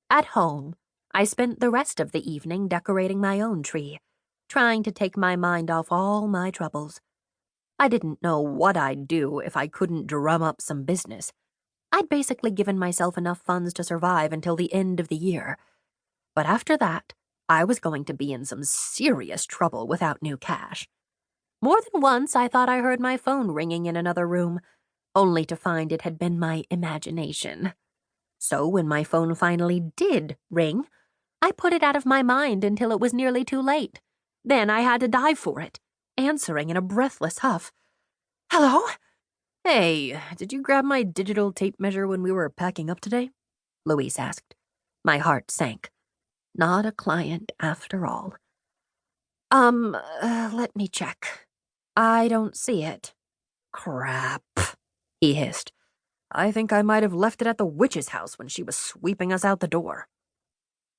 At home, I spent the rest of the evening decorating my own tree, trying to take my mind off all my troubles. I didn't know what I'd do if I couldn't drum up some business. I'd basically given myself enough funds to survive until the end of the year. But after that, I was going to be in some serious trouble without new cash. More than once, I thought I heard my phone ringing in another room, only to find it had been my imagination. So when my phone finally did ring, I put it out of my mind until it was nearly too late. Then I had to dive for it, answering in a breathless huff. "Hello? Hey, did you grab my digital tape measure when we were packing up today?" Louise asked. My heart sank. Not a client after all. Let me check. I don't see it." "Crap," he hissed. "I think I might have left it at the witch's house when she was sweeping us out the door."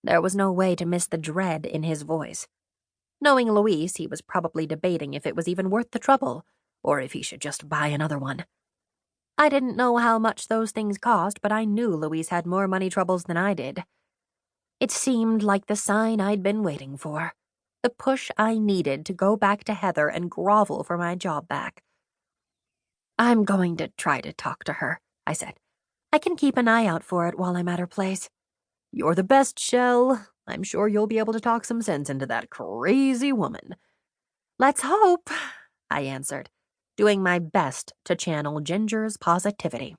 There was no way to miss the dread in his voice. Knowing Louise, he was probably debating if it was even worth the trouble, or if he should just buy another one. I didn't know how much those things cost, but I knew Louise had more money troubles than I did. It seemed like the sign I'd been waiting for, the push I needed to go back to Heather and grovel for my job back. "I'm going to try to talk to her," I said. "I can keep an eye out for it while I'm at her place." "You're the best, Shell. I'm sure you'll be able to talk some sense into that crazy woman." "Let's hope," I answered, doing my best to channel Ginger's positivity.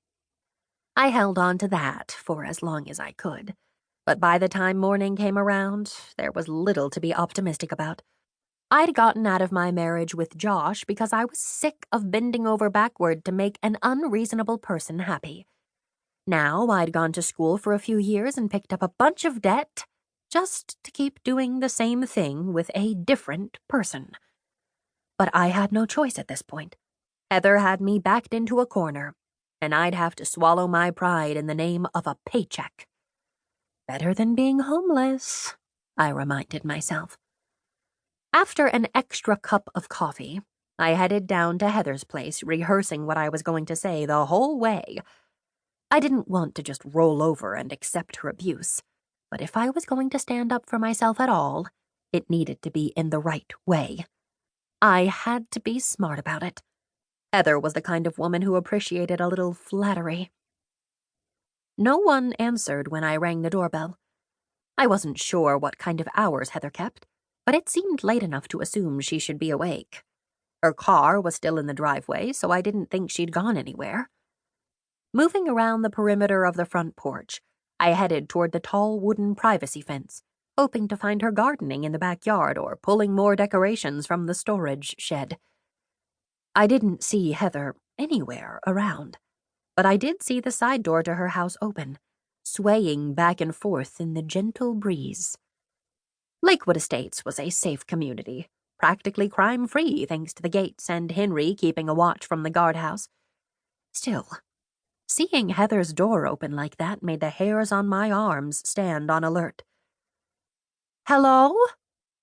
I held on to that for as long as I could, but by the time morning came around, there was little to be optimistic about. I'd gotten out of my marriage with Josh because I was sick of bending over backward to make an unreasonable person happy. Now I'd gone to school for a few years and picked up a bunch of debt just to keep doing the same thing with a different person. But I had no choice at this point. Heather had me backed into a corner, and I'd have to swallow my pride in the name of a paycheck. Better than being homeless, I reminded myself. After an extra cup of coffee, I headed down to Heather's place, rehearsing what I was going to say the whole way. I didn't want to just roll over and accept her abuse, but if I was going to stand up for myself at all, it needed to be in the right way. I had to be smart about it. Heather was the kind of woman who appreciated a little flattery. No one answered when I rang the doorbell. I wasn't sure what kind of hours Heather kept, but it seemed late enough to assume she should be awake. Her car was still in the driveway, so I didn't think she'd gone anywhere. Moving around the perimeter of the front porch, I headed toward the tall wooden privacy fence, hoping to find her gardening in the backyard or pulling more decorations from the storage shed. I didn't see Heather anywhere around, but I did see the side door to her house open, swaying back and forth in the gentle breeze. Lakewood Estates was a safe community, practically crime-free thanks to the gates and Henry keeping a watch from the guardhouse. Still, seeing Heather's door open like that made the hairs on my arms stand on alert. "Hello?"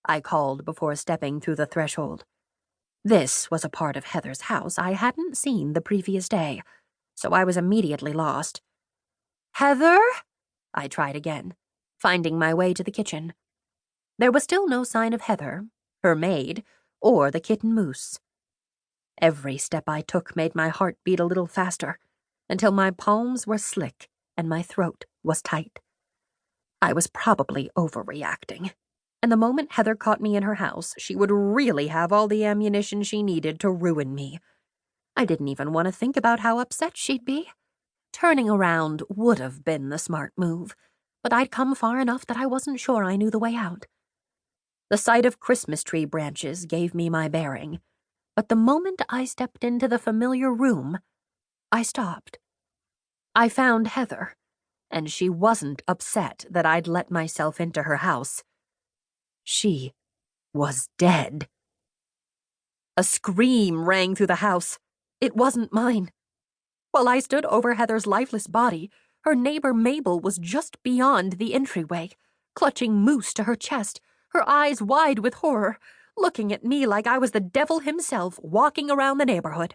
I called before stepping through the threshold. This was a part of Heather's house I hadn't seen the previous day, so I was immediately lost. "Heather?" I tried again, finding my way to the kitchen. There was still no sign of Heather, her maid, or the kitten Moose. Every step I took made my heart beat a little faster, until my palms were slick and my throat was tight. I was probably overreacting, and the moment Heather caught me in her house, she would really have all the ammunition she needed to ruin me. I didn't even want to think about how upset she'd be. Turning around would have been the smart move, but I'd come far enough that I wasn't sure I knew the way out. The sight of Christmas tree branches gave me my bearing, but the moment I stepped into the familiar room, I stopped. I found Heather, and she wasn't upset that I'd let myself into her house. She was dead. A scream rang through the house. It wasn't mine. While I stood over Heather's lifeless body, her neighbor Mabel was just beyond the entryway, clutching Moose to her chest, her eyes wide with horror, looking at me like I was the devil himself walking around the neighborhood.